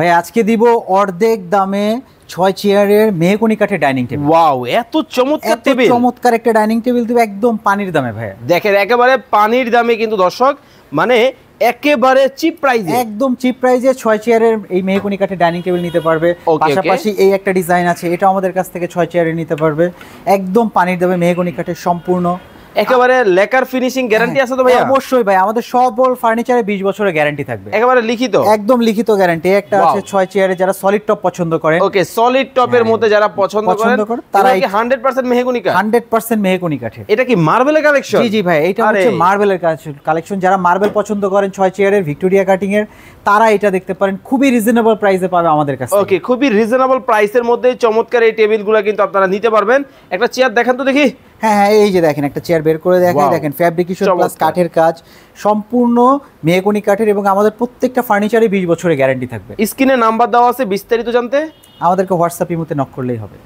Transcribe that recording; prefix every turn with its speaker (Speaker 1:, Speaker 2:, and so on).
Speaker 1: ভাই আজকে দিব অর্ধেক দামে 6 চেয়ারের মেহগনি কাঠের ডাইনিং টেবিল।
Speaker 2: ওয়াও, এত চমৎকার টেবিল,
Speaker 1: চমৎকার একটা ডাইনিং টেবিল দিব একদম পানির দামে ভাই।
Speaker 2: দেখেন একেবারে পানির দামে কিন্তু দর্শক, মানে একেবারে চিপ প্রাইসে,
Speaker 1: একদম চিপ প্রাইসে 6 চেয়ারের এই মেহগনি কাঠের ডাইনিং টেবিল নিতে পারবে। পাশাপাশি এই একটা ডিজাইন আছে, এটা আমাদের কাছ থেকে 6 চেয়ারের নিতে পারবে একদম পানির দামে মেহগনি কাঠের সম্পূর্ণ।
Speaker 2: একেবারে লেকার ফিনিশিং গ্যারান্টি আছে তো ভাইয়া?
Speaker 1: অবশ্যই ভাই, আমাদের সব ফার্নিচারে 20 বছরের গ্যারান্টি থাকবে,
Speaker 2: একেবারে লিখিত,
Speaker 1: একদম লিখিত গ্যারান্টি। একটা আছে 6 চেয়ারে যারা সলিড টপ পছন্দ করে,
Speaker 2: ওকে সলিড টপের মধ্যে যারা পছন্দ করেন তারা কি 100% মেহগনি কাঠ?
Speaker 1: 100% মেহগনি কাঠের।
Speaker 2: এটা কি মার্বেলের কালেকশন?
Speaker 1: জি জি ভাই, এটা হচ্ছে মার্বেলের কালেকশন। যারা মার্বেল পছন্দ করেন 6 চেয়ারের ভিক্টোরিয়া কাটিং এর, তারা এটা দেখতে পারেন, খুবই রিজনেবল প্রাইসে পাবে আমাদের কাছে।
Speaker 2: ওকে, খুবই রিজনেবল প্রাইসের মধ্যে চমৎকার এই টেবিলগুলো কিন্তু আপনারা নিতে পারবেন। একটা চেয়ার দেখান তো দেখি।
Speaker 1: হ্যাঁ হ্যাঁ, এই যে দেখেন একটা চেয়ার বের করে দেখেন ফ্যাব্রিকেশন প্লাস কাঠের কাজ, সম্পূর্ণ মেহগনি কাঠের, এবং আমাদের প্রত্যেকটা ফার্নিচারে 20 বছরের গ্যারান্টি থাকবে।
Speaker 2: স্ক্রিনে নাম্বার দেওয়া আছে, বিস্তারিত জানতে
Speaker 1: আমাদেরকে হোয়াটসঅ্যাপ ইমোতে নক করলেই হবে।